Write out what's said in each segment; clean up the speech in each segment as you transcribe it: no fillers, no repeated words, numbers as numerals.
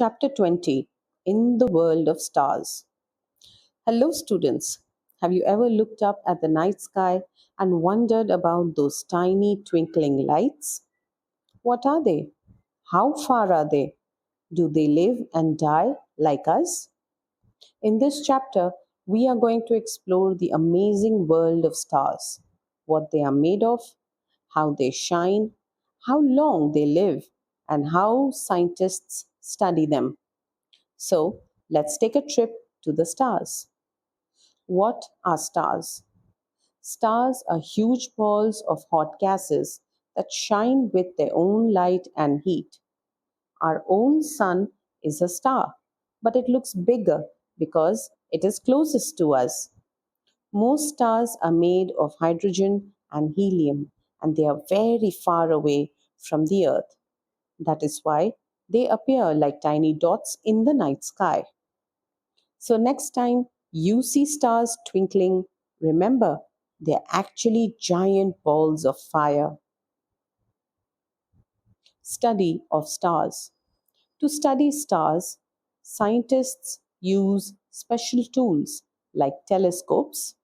Chapter 20 In the World of Stars. Hello, students. Have you ever looked up at the night sky and wondered about those tiny twinkling lights? What are they? How far are they? Do they live and die like us? In this chapter, we are going to explore the amazing world of stars, what they are made of, how they shine, how long they live, and how scientists study them. So, let's take a trip to the stars. What are stars? Stars are huge balls of hot gases that shine with their own light and heat. Our own sun is a star, but it looks bigger because it is closest to us. Most stars are made of hydrogen and helium, and they are very far away from the Earth. That is why they appear like tiny dots in the night sky. So, next time you see stars twinkling, remember they're actually giant balls of fire. Study of stars. To study stars, scientists use special tools like telescopes,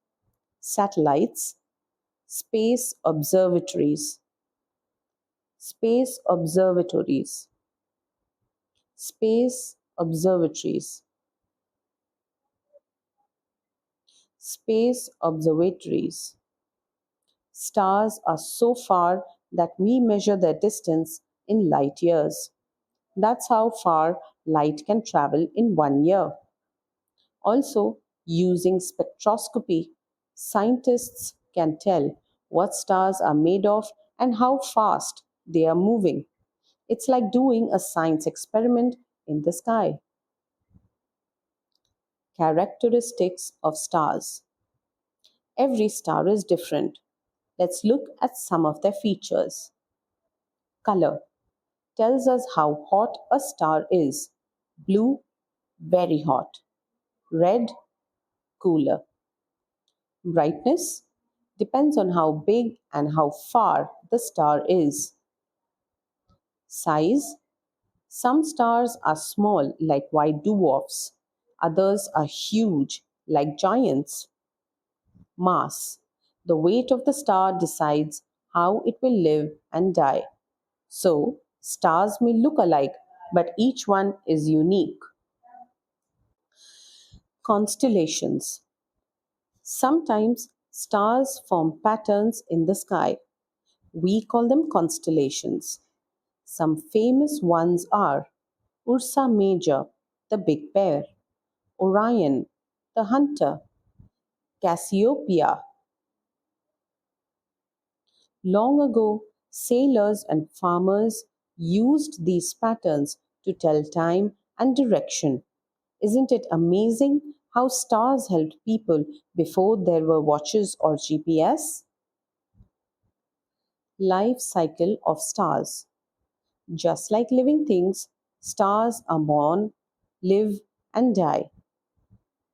satellites, space observatories, space observatories, space observatories, space observatories. Stars are so far that we measure their distance in light years. That's how far light can travel in 1 year. Also, using spectroscopy, scientists can tell what stars are made of and how fast they are moving. It's like doing a science experiment in the sky. Characteristics of stars. Every star is different. Let's look at some of their features. Color tells us how hot a star is. Blue, very hot. Red, cooler. Brightness depends on how big and how far the star is. Size, some stars are small like white dwarfs, others are huge like giants. Mass, the weight of the star decides how it will live and die. So, stars may look alike, but each one is unique. Constellations. Sometimes stars form patterns in the sky. We call them constellations. Some famous ones are Ursa Major, the Big Bear, Orion, the Hunter, Cassiopeia. Long ago, sailors and farmers used these patterns to tell time and direction. Isn't it amazing how stars helped people before there were watches or GPS? Life cycle of stars. Just like living things, stars are born, live, and die.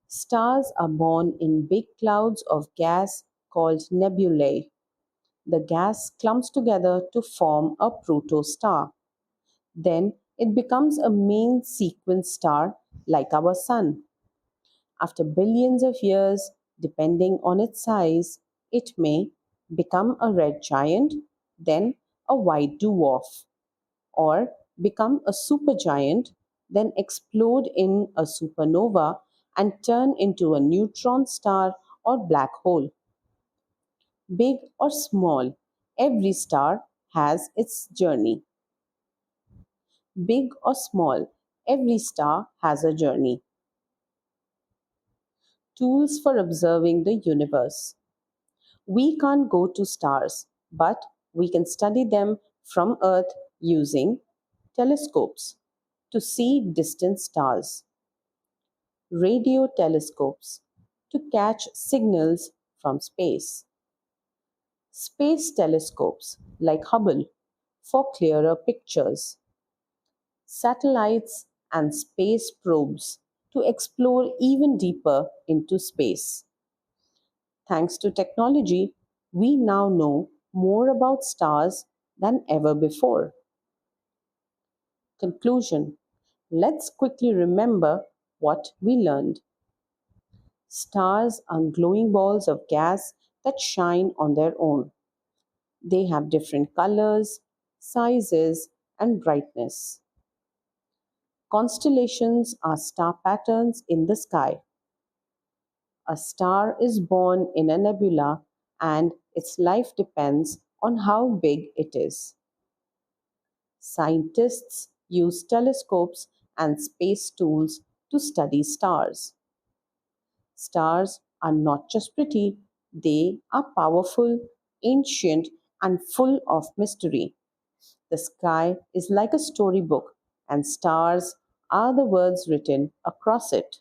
Stars are born in big clouds of gas called nebulae. The gas clumps together to form a protostar. Then it becomes a main sequence star like our Sun. After billions of years, depending on its size, it may become a red giant, then a white dwarf, or become a supergiant, then explode in a supernova and turn into a neutron star or black hole. Big or small, every star has its journey. Big or small, every star has a journey. Tools for observing the universe. We can't go to stars, but we can study them from Earth using telescopes to see distant stars, radio telescopes to catch signals from space, space telescopes like Hubble for clearer pictures, satellites and space probes to explore even deeper into space. Thanks to technology, we now know more about stars than ever before. Conclusion. Let's quickly remember what we learned. Stars are glowing balls of gas that shine on their own. They have different colors, sizes, and brightness. Constellations are star patterns in the sky. A star is born in a nebula and its life depends on how big it is. Scientists use telescopes and space tools to study stars. Stars are not just pretty, they are powerful, ancient, and full of mystery. The sky is like a storybook, and stars are the words written across it.